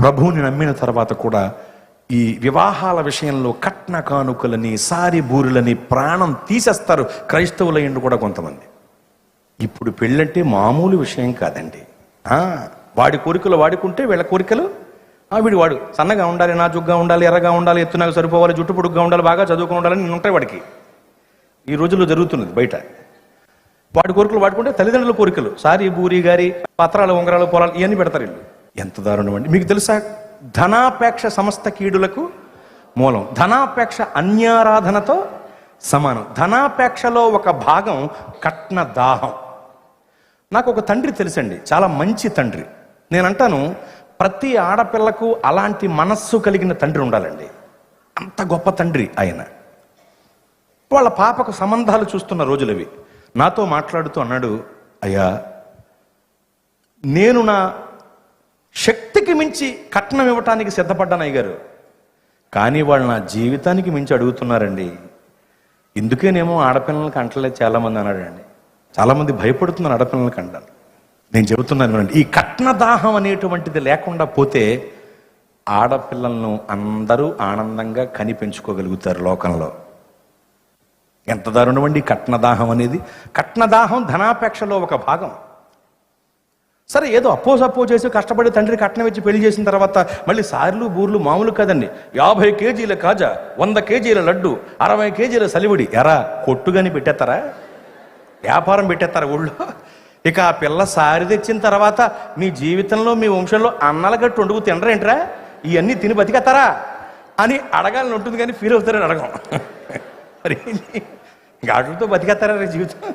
ప్రభువుని నమ్మిన తర్వాత కూడా ఈ వివాహాల విషయంలో కట్న కానుకలని సారి బూరులని ప్రాణం తీసేస్తారు క్రైస్తవులయ్యండు కూడా కొంతమంది. ఇప్పుడు పెళ్ళంటే మామూలు విషయం కాదండి. వాడి కోరికలు వాడుకుంటే వీళ్ళ కోరికలు వాడు సన్నగా ఉండాలి, నాజుగ్గా ఉండాలి, ఎర్రగా ఉండాలి, ఎత్తునగా సరిపోవాలి, జుట్టు పొడుగ్గా ఉండాలి, బాగా చదువుకుని ఉండాలని ఉంటాయి వాడికి. ఈ రోజుల్లో జరుగుతున్నది బయట. వాడి కోరికలు వాడుకుంటే తల్లిదండ్రుల కోరికలు సారి బూరి గారి పత్రాలు ఉంగరాలు పొలాలు ఇవన్నీ పెడతారు వీళ్ళు. ఎంత దారుణం అండి. మీకు తెలుసా, ధనాపేక్ష సమస్త కీడులకు మూలం. ధనాపేక్ష అన్యారాధనతో సమానం. ధనాపేక్షలో ఒక భాగం కట్న దాహం. నాకు ఒక తండ్రి తెలుసండి, చాలా మంచి తండ్రి. నేను అంటాను, ప్రతి ఆడపిల్లకు అలాంటి మనస్సు కలిగిన తండ్రి ఉండాలండి. అంత గొప్ప తండ్రి ఆయన. వాళ్ళ పాపకు సంబంధాలు చూస్తున్న రోజులవి. నాతో మాట్లాడుతూ అన్నాడు, అయ్యా, నేను నా శక్తికి మించి కట్నం ఇవ్వటానికి సిద్ధపడ్డాను అయ్యగారు, కానీ వాళ్ళు నా జీవితానికి మించి అడుగుతున్నారండి. ఇందుకేనేమో ఆడపిల్లలకి అంటలేదు చాలామంది అన్నాడండి. చాలామంది భయపడుతున్నారు ఆడపిల్లలకి అంటాను. నేను చెబుతున్నాను, ఈ కట్నదాహం అనేటువంటిది లేకుండా పోతే ఆడపిల్లలను అందరూ ఆనందంగా కని పెంచుకోగలుగుతారు లోకంలో. ఎంత దారుణం అండి కట్నదాహం అనేది. కట్నదాహం ధనాపేక్షలో ఒక భాగం. సరే, ఏదో అప్పో చేసి కష్టపడి తండ్రి కట్నం ఇచ్చి పెళ్లి చేసిన తర్వాత మళ్ళీ సార్లు బూర్లు మామూలు కదండి. 50 కేజీల కాజా, 100 కేజీల లడ్డు, 60 కేజీల సలివిడి. ఎరా కొట్టుగాని పెట్టేస్తారా? వ్యాపారం పెట్టేస్తారా ఊళ్ళో? ఇక ఆ పిల్ల సారి తెచ్చిన తర్వాత మీ జీవితంలో మీ వంశంలో అన్నల గట్టు వండుకు తినరేంట్రా, ఇవన్నీ తిని బతికేస్తారా అని అడగాలని ఉంటుంది, కానీ ఫీల్ అవుతారని అడగం. మరి వాటితో బతికేస్తారా జీవితం?